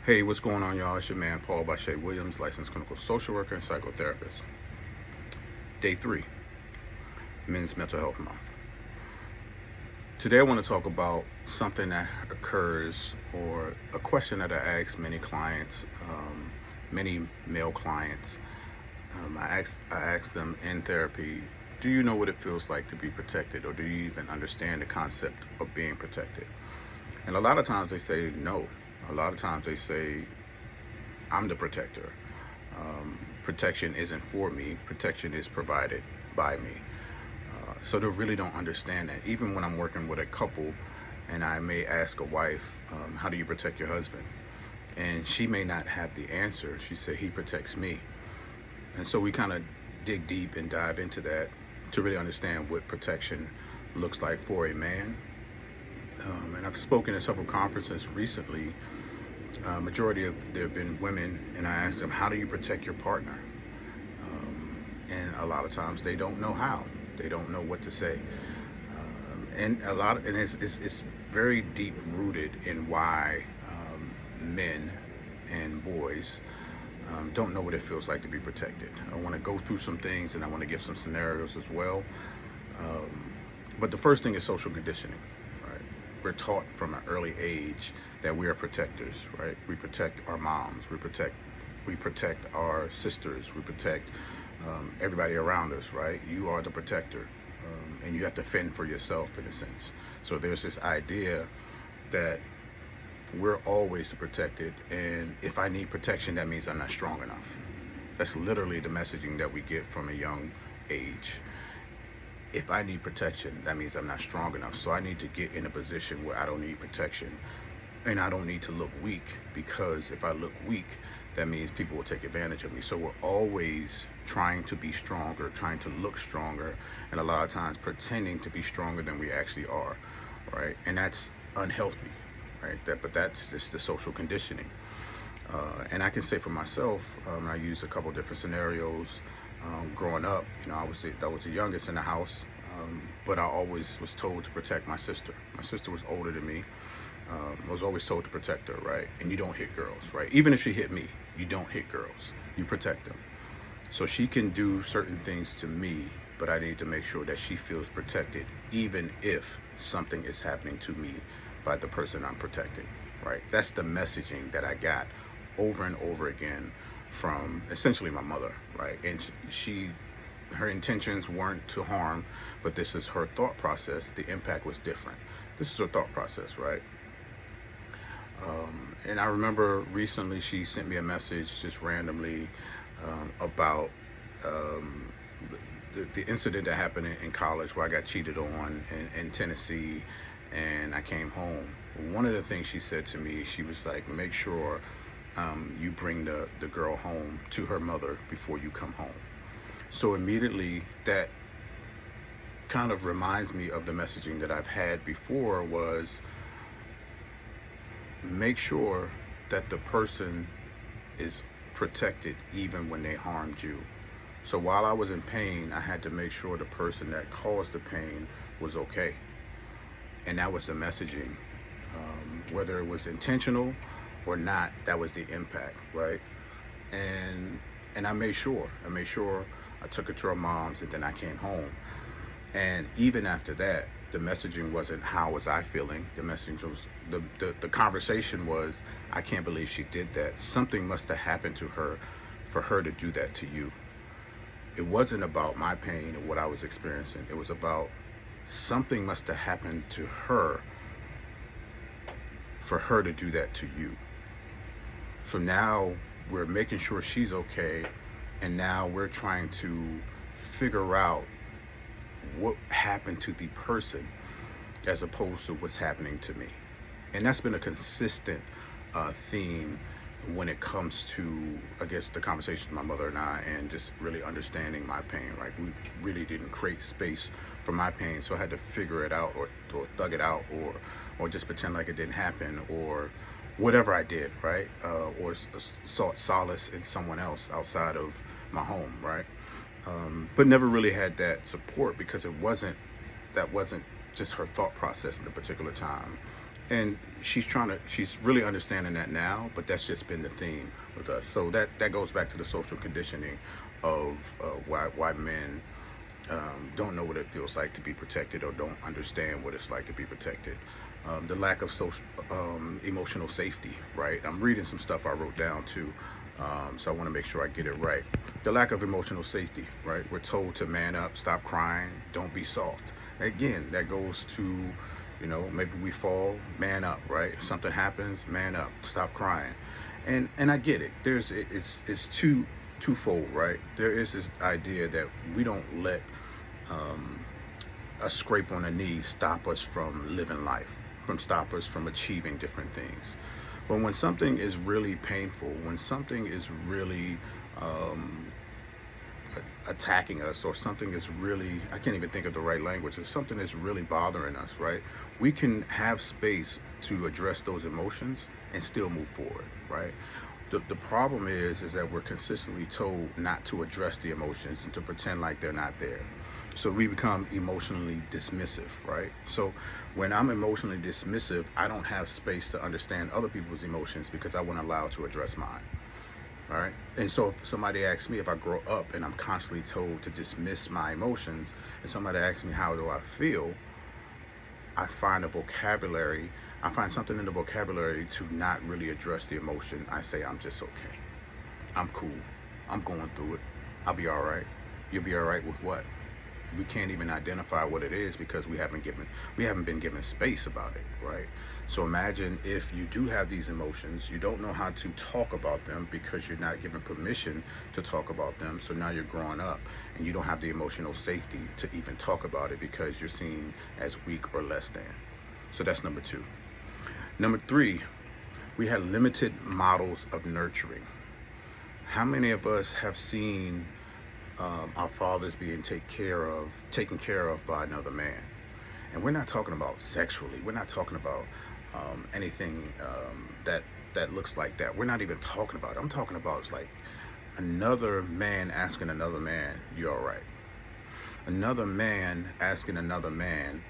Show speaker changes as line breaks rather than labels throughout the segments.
Hey, what's going on, y'all? It's your man, Paul Bashe Williams, licensed clinical social worker and psychotherapist. Day 3, Men's Mental Health Month. Today, I want to talk about something that occurs or a question that I ask many clients, many male clients. I ask them in therapy, do you know what it feels like to be protected, or do you even understand the concept of being protected? And a lot of times they say no. A lot of times they say, I'm the protector. Protection isn't for me, protection is provided by me. So they really don't understand that. Even when I'm working with a couple and I may ask a wife, how do you protect your husband? And she may not have the answer. She said, he protects me. And so we kind of dig deep and dive into that to really understand what protection looks like for a man. And I've spoken at several conferences recently. Majority of there have been women, and I asked them, how do you protect your partner? And a lot of times they don't know how. They don't know what to say. And it's very deep rooted in why men and boys don't know what it feels like to be protected. I want to go through some things and I want to give some scenarios as well. Um, but the first thing is social conditioning, right? We're taught from an early age that we are protectors, right? We protect our moms, we protect our sisters, we protect everybody around us, right? You are the protector, and you have to fend for yourself in a sense. So there's this idea that we're always protected, and if I need protection, that means I'm not strong enough. That's literally the messaging that we get from a young age. If I need protection, that means I'm not strong enough. So I need to get in a position where I don't need protection and I don't need to look weak, because if I look weak, that means people will take advantage of me. So we're always trying to be stronger, trying to look stronger, and a lot of times pretending to be stronger than we actually are, right? And that's unhealthy, right? But that's just the social conditioning. And I can say for myself, I use a couple different scenarios. Growing up, I was the youngest in the house, but I always was told to protect my sister. My sister was older than me. I was always told to protect her, right? And you don't hit girls, right? Even if she hit me, you don't hit girls. You protect them. So she can do certain things to me, but I need to make sure that she feels protected, even if something is happening to me by the person I'm protecting, right? That's the messaging that I got over and over again from essentially my mother, right? And her intentions weren't to harm, but this is her thought process. The impact was different. This is her thought process, right? And I remember recently she sent me a message just randomly about um, the incident that happened in college where I got cheated on in Tennessee, and I came home. One of the things she said to me, she was like, make sure you bring the girl home to her mother before you come home. So immediately that kind of reminds me of the messaging that I've had before, was make sure that the person is protected even when they harmed you. So while I was in pain, I had to make sure the person that caused the pain was okay. And that was the messaging. Whether it was intentional or not, that was the impact, right? And I made sure I took her to her mom's, and then I came home. And even after that, the messaging wasn't how was I feeling. The message was the conversation was, I can't believe she did that. Something must have happened to her for her to do that to you. It wasn't about my pain or what I was experiencing. It was about something must have happened to her for her to do that to you. So now we're making sure she's okay, and now we're trying to figure out what happened to the person as opposed to what's happening to me. And that's been a consistent theme when it comes to, I guess, the conversation with my mother and I, and just really understanding my pain. Right, we really didn't create space for my pain, so I had to figure it out, or thug it out, or just pretend like it didn't happen, or whatever I did, right? Or sought solace in someone else outside of my home, right? But never really had that support, because that wasn't just her thought process in a particular time. And she's really understanding that now, but that's just been the theme with us. So that goes back to the social conditioning of why men don't know what it feels like to be protected, or don't understand what it's like to be protected. The lack of social emotional safety, right? I'm reading some stuff I wrote down too, so I want to make sure I get it right. The lack of emotional safety, right? We're told to man up, stop crying, don't be soft. Again, that goes to, maybe we fall, man up, right? Something happens, man up, stop crying. And I get it. It's twofold, right? There is this idea that we don't let um, a scrape on the knee stop us from living life, from stop us from achieving different things. But when something is really painful, when something is really um, attacking us, or something is really, I can't even think of the right language, if something is really bothering us, right? We can have space to address those emotions and still move forward, right? The problem is that we're consistently told not to address the emotions and to pretend like they're not there. So we become emotionally dismissive, right? So when I'm emotionally dismissive, I don't have space to understand other people's emotions because I won't allow to address mine. All right. And so if somebody asks me, if I grow up and I'm constantly told to dismiss my emotions, and somebody asks me how do I feel, I find a vocabulary, I find something in the vocabulary to not really address the emotion. I say, I'm just okay. I'm cool. I'm going through it. I'll be all right. You'll be all right with what? We can't even identify what it is because we haven't been given space about it, right? So imagine if you do have these emotions, you don't know how to talk about them because you're not given permission to talk about them. So now you're growing up and you don't have the emotional safety to even talk about it because you're seen as weak or less than. So that's number two. Number three, we had limited models of nurturing. How many of us have seen our fathers being taken care of by another man? And we're not talking about sexually. We're not talking about anything that looks like that. We're not even talking about it. I'm talking about, it's like another man asking another man, "You all right?" Another man asking another man,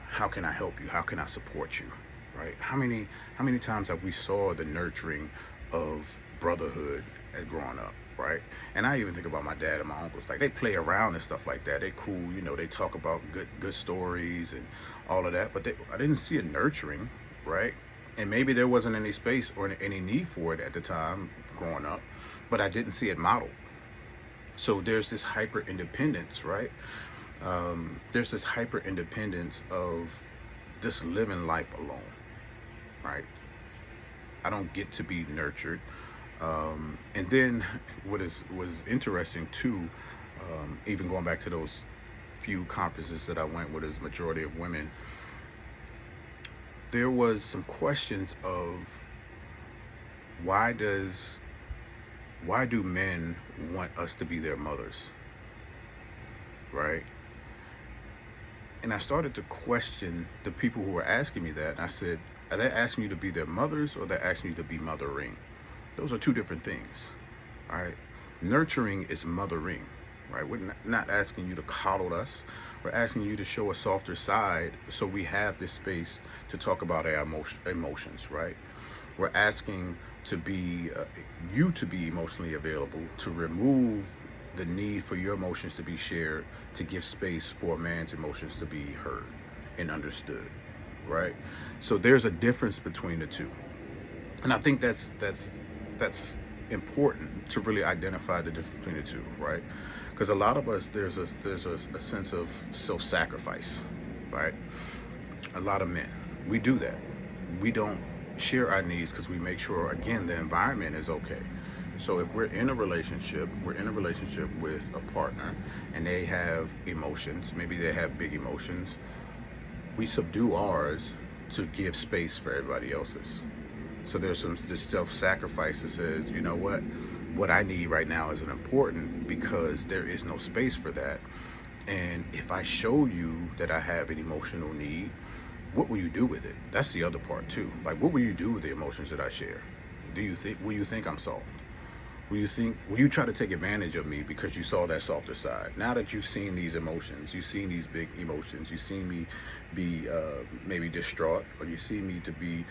"How can I help you? How can I support you?" Right? How many times have we saw the nurturing of brotherhood as growing up, right? And I even think about my dad and my uncles. Like, they play around and stuff like that. They cool, they talk about good stories and all of that. But I didn't see it nurturing, right? And maybe there wasn't any space or any need for it at the time growing up, but I didn't see it modeled. So there's this hyper independence, right? There's this hyper independence of just living life alone, right? I don't get to be nurtured. And then was interesting too, even going back to those few conferences that I went with, as majority of women, there was some questions of why do men want us to be their mothers, right? And I started to question the people who were asking me that. And I said, are they asking you to be their mothers, or they're asking you to be mothering? Those are two different things. All right. Nurturing is mothering, right? We're not asking you to coddle us. We're asking you to show a softer side so we have this space to talk about our emotions, right? We're asking to be you to be emotionally available, to remove the need for your emotions to be shared, to give space for a man's emotions to be heard and understood, right? So there's a difference between the two. And I think that's important to really identify the difference between the two, right? Because a lot of us, there's a sense of self-sacrifice, right? A lot of men, we do that. We don't share our needs because we make sure, again, the environment is okay. So if we're in a relationship with a partner and they have emotions, maybe they have big emotions, we subdue ours to give space for everybody else's. So there's this self-sacrifice that says, you know what I need right now isn't important because there is no space for that. And if I show you that I have an emotional need, what will you do with it? That's the other part too. Like, what will you do with the emotions that I share? Will you think I'm soft? Will you try to take advantage of me because you saw that softer side? Now that you've seen these emotions, you've seen these big emotions, you've seen me be maybe distraught, or you see me to be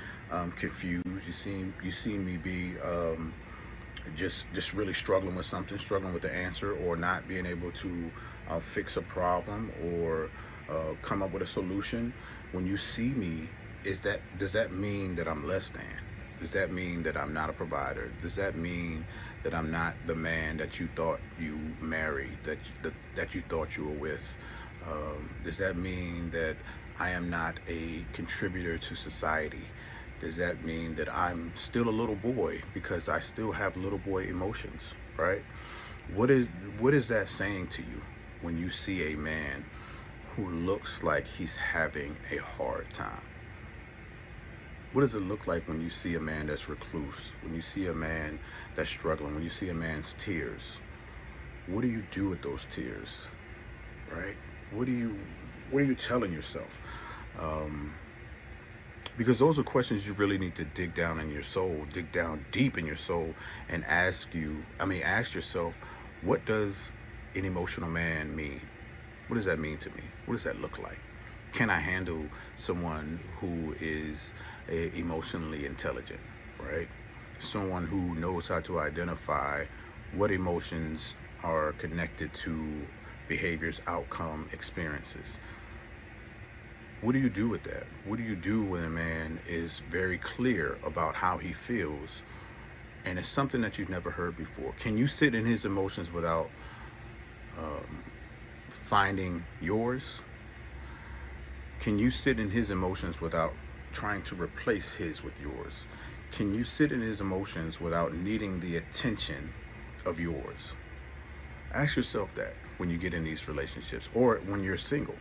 confused. You seen me be just really struggling with something, struggling with the answer, or not being able to fix a problem or come up with a solution. When you see me, does that mean that I'm less than? Does that mean that I'm not a provider? Does that mean that I'm not the man that you thought you married, that you thought you were with? Does that mean that I am not a contributor to society? Does that mean that I'm still a little boy because I still have little boy emotions, right? What is what is that saying to you when you see a man who looks like he's having a hard time? What does it look like when you see a man that's recluse? When you see a man that's struggling? When you see a man's tears? What do you do with those tears, right? What do you what are you telling yourself? Um, because those are questions you really need to dig down in your soul, dig down deep in your soul, and ask yourself, what does an emotional man mean? What does that mean to me? What does that look like? Can I handle someone who is emotionally intelligent, right? Someone who knows how to identify what emotions are connected to behaviors, outcome, experiences. What do you do with that? What do you do when a man is very clear about how he feels and it's something that you've never heard before? Can you sit in his emotions without um, finding yours? Can you sit in his emotions without trying to replace his with yours? Can you sit in his emotions without needing the attention of yours? Ask yourself that when you get in these relationships or when you're single.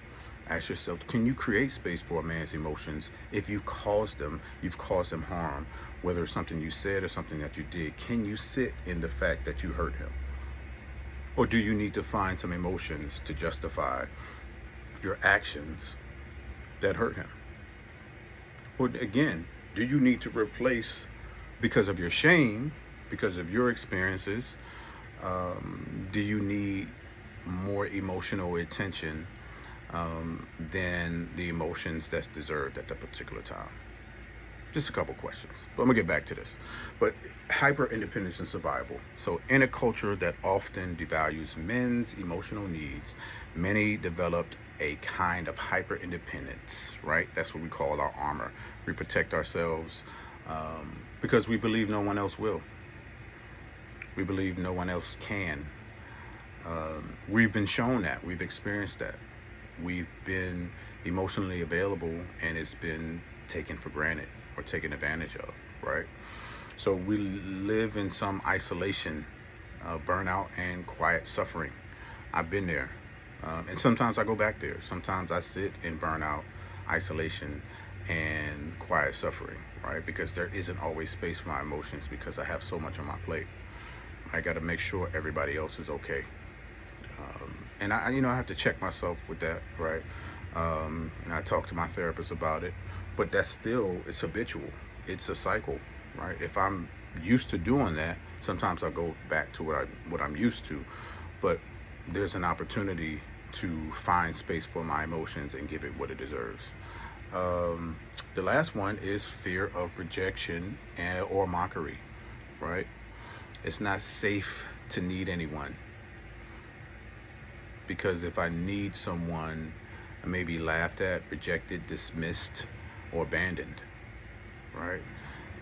Ask yourself, can you create space for a man's emotions if you've caused him harm, whether it's something you said or something that you did? Can you sit in the fact that you hurt him? Or do you need to find some emotions to justify your actions that hurt him? Or again, do you need to replace because of your shame, because of your experiences? Do you need more emotional attention than the emotions that's deserved at that particular time? Just a couple questions, but I'm gonna get back to this. But hyper independence and survival. So, in a culture that often devalues men's emotional needs, many developed a kind of hyper independence, right? That's what we call our armor. We protect ourselves because we believe no one else will. We believe no one else can. We've been shown that, we've experienced that. We've been emotionally available and it's been taken for granted or taken advantage of, right? So we live in some isolation, burnout, and quiet suffering. I've been there. And sometimes I go back there. Sometimes I sit in burnout, isolation, and quiet suffering, right? Because there isn't always space for my emotions because I have so much on my plate. I got to make sure everybody else is okay. And I have to check myself with that, right? And I talk to my therapist about it, but it's habitual. It's a cycle, right? If I'm used to doing that, sometimes I go back to what I'm used to, but there's an opportunity to find space for my emotions and give it what it deserves. The last one is fear of rejection or mockery, right? It's not safe to need anyone because if I need someone, I may be laughed at, rejected, dismissed, or abandoned, right?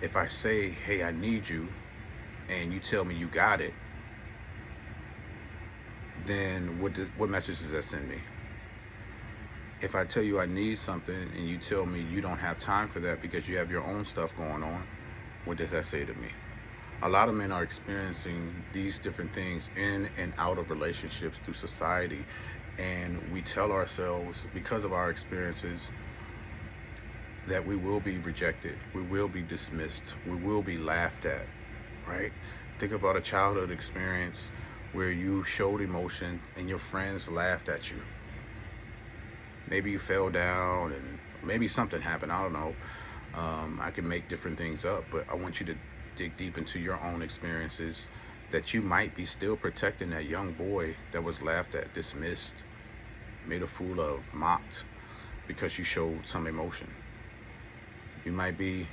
If I say, hey, I need you, and you tell me you got it, then what message does that send me? If I tell you I need something and you tell me you don't have time for that because you have your own stuff going on, what does that say to me? A lot of men are experiencing these different things in and out of relationships through society, and we tell ourselves because of our experiences that we will be rejected, we will be dismissed, we will be laughed at, right? Think about a childhood experience where you showed emotion and your friends laughed at you. Maybe you fell down and maybe something happened, I don't know. I can make different things up, but I want you to dig deep into your own experiences that you might be still protecting that young boy that was laughed at, dismissed, made a fool of, mocked because you showed some emotion. You might be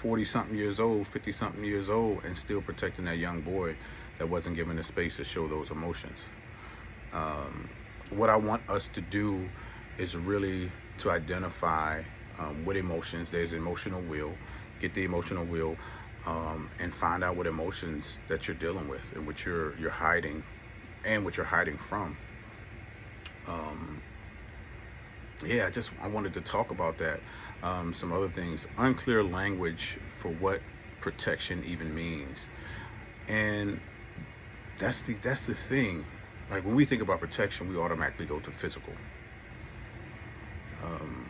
40 something years old, 50 something years old, and still protecting that young boy that wasn't given the space to show those emotions. What I want us to do is really to identify what emotions. There's emotional will. Get the emotional will, and find out what emotions that you're dealing with and what you're hiding, and what you're hiding from. Yeah, I wanted to talk about that. Some other things. Unclear language for what protection even means, and that's the thing. Like when we think about protection, we automatically go to physical. Um,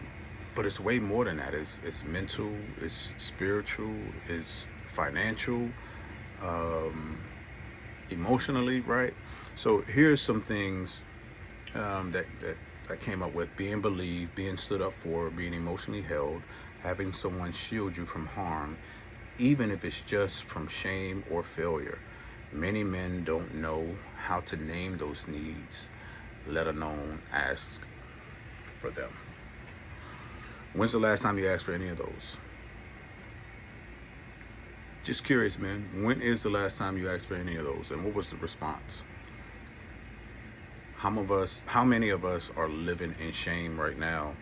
but it's way more than that. It's mental, it's spiritual, it's financial, um, emotionally, right? So here's some things that I came up with: being believed, being stood up for, being emotionally held, having someone shield you from harm, even if it's just from shame or failure. Many men don't know how to name those needs, let alone ask for them. When's the last time you asked for any of those? Just curious, man. When is the last time you asked for any of those, and what was the response? How many of us are living in shame right now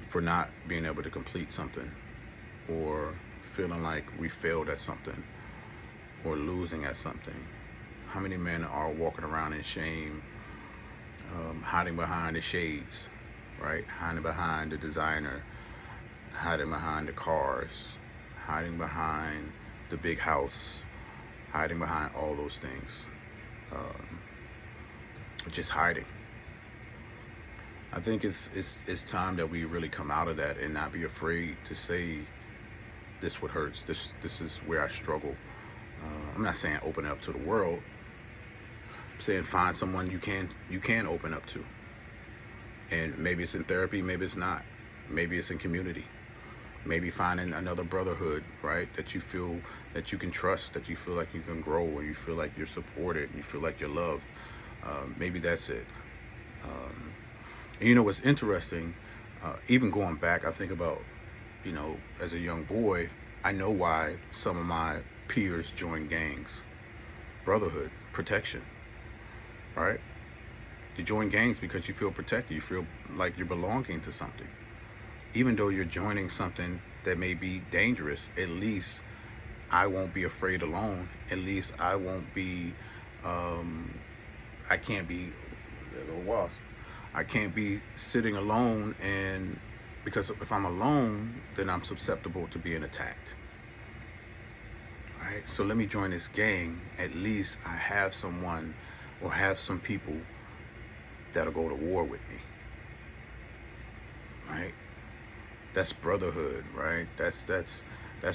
for not being able to complete something, or feeling like we failed at something, or losing at something? How many men are walking around in shame, hiding behind the shades, right? Hiding behind the designer, hiding behind the cars, hiding behind the big house, hiding behind all those things, um, just hiding. I think it's time that we really come out of that and not be afraid to say, this what hurts. This is where I struggle. I'm not saying open up to the world. I'm saying find someone you can open up to, and maybe it's in therapy, maybe it's not. Maybe it's in community. Maybe finding another brotherhood, right? That you feel that you can trust, that you feel like you can grow, or you feel like you're supported, and you feel like you're loved. Maybe that's it. Um, and you know what's interesting? Even going back, I think about, as a young boy, I know why some of my peers joined gangs. Brotherhood, protection, right? You join gangs because you feel protected. You feel like you're belonging to something. Even though you're joining something that may be dangerous, at least I won't be afraid alone. At least I won't be, I can't be, there's a wasp. I can't be sitting alone, and because if I'm alone, then I'm susceptible to being attacked. Right? So let me join this gang. At least I have someone, or have some people that'll go to war with me. Right? That's brotherhood, right? That's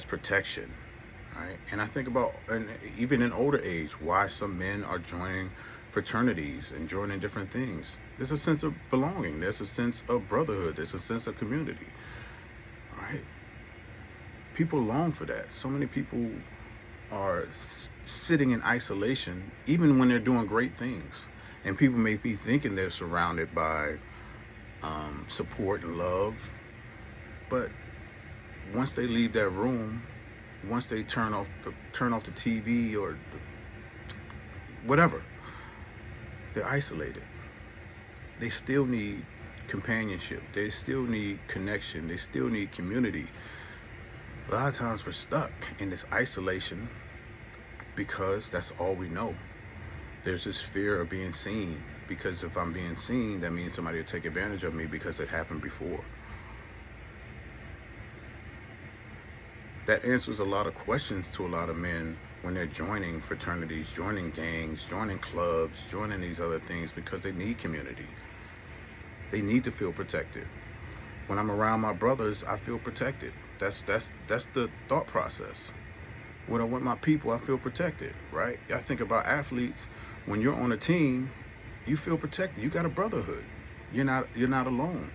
protection, right? And I think about, and even in older age, why some men are joining fraternities and joining different things. There's a sense of belonging. There's a sense of brotherhood. There's a sense of community, right? People long for that. So many people are sitting in isolation, even when they're doing great things. And people may be thinking they're surrounded by support and love, but once they leave that room, once they turn off the TV or whatever, they're isolated. They still need companionship. They still need connection. They still need community. A lot of times we're stuck in this isolation because that's all we know. There's this fear of being seen, because if I'm being seen, that means somebody will take advantage of me because it happened before. That answers a lot of questions to a lot of men when they're joining fraternities, joining gangs, joining clubs, joining these other things, because they need community. They need to feel protected. When I'm around my brothers, I feel protected. That's the thought process. When I'm with my people, I feel protected, right? I think about athletes. When you're on a team, you feel protected. You got a brotherhood. You're not alone.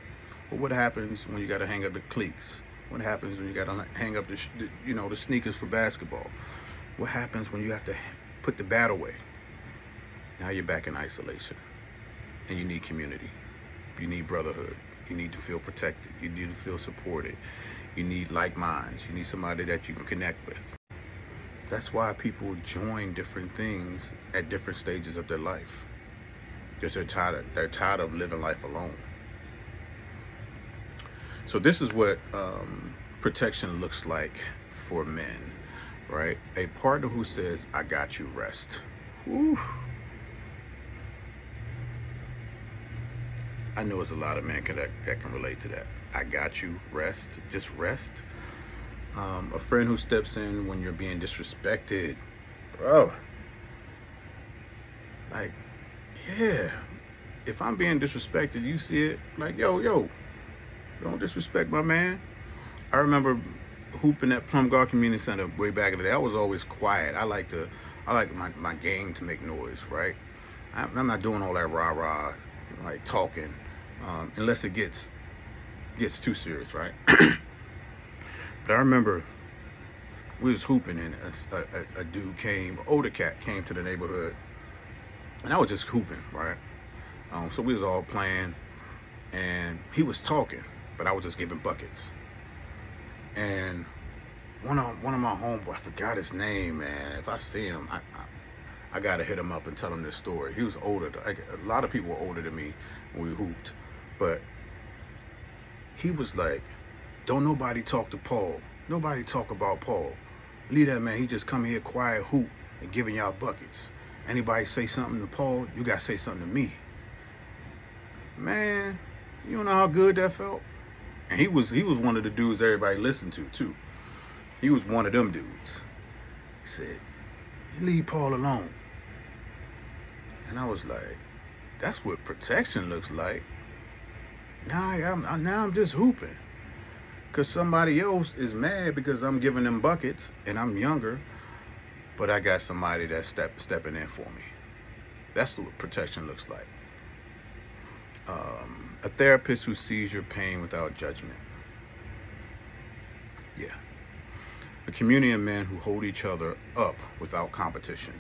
But what happens when you got to hang up the cleats? What happens when you got to hang up the sneakers for basketball? What happens when you have to put the bat away. Now you're back in isolation, and you need community. You need brotherhood. You need to feel protected. You need to feel supported. You need like minds. You need somebody that you can connect with. That's why people join different things at different stages of their life, because they're tired of living life alone. So this is what protection looks like for men, right? A partner who says, "I got you, rest." Whew. I know there's a lot of men that can relate to that. I got you, rest, just rest. A friend who steps in when you're being disrespected, bro. Like, yeah, if I'm being disrespected, you see it, like, yo, don't disrespect my man. I remember hooping at Plum Guard Community Center way back in the day. I was always quiet. I like my game to make noise, right? I'm not doing all that rah-rah, like talking, unless it gets too serious, right? But I remember we was hooping, and a dude older cat came to the neighborhood, and I was just hooping, right? So we was all playing, and he was talking, but I was just giving buckets. And one of my homeboys, I forgot his name, man. If I see him, I gotta hit him up and tell him this story. He was older. A lot of people were older than me when we hooped, but he was like, "Don't nobody talk to Paul. Nobody talk about Paul. Leave that man. He just come here quiet, hoop, and giving y'all buckets. Anybody say something to Paul, you gotta say something to me." Man, you don't know how good that felt. And he was one of the dudes everybody listened to too. He was one of them dudes. He said, "You leave Paul alone." And I was like, that's what protection looks like. Now I'm just hooping, because somebody else is mad because I'm giving them buckets and I'm younger, but I got somebody that's stepping in for me. That's what protection looks like. A therapist who sees your pain without judgment. Yeah. A community of men who hold each other up without competition.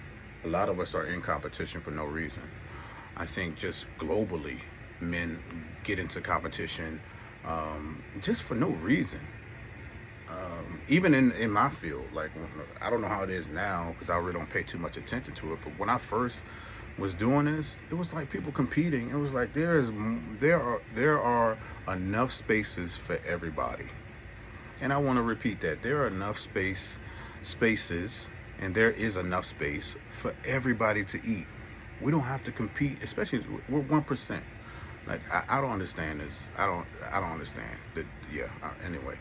A lot of us are in competition for no reason. I think just globally, men get into competition just for no reason. Even in my field, like, I don't know how it is now because I really don't pay too much attention to it. But when I first was doing this, it was like people competing. It was like there are enough spaces for everybody. And I want to repeat that. There are enough spaces, and there is enough space for everybody to eat. We don't have to compete, especially we're 1%. Like, I don't understand this. I don't understand that. Yeah. Anyway,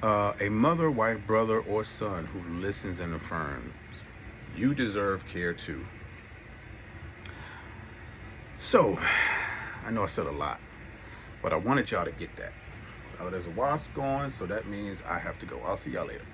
a mother, wife, brother, or son who listens and affirms. You deserve care too. So, I know I said a lot, but I wanted y'all to get that. There's a wasp going, so that means I have to go. I'll see y'all later.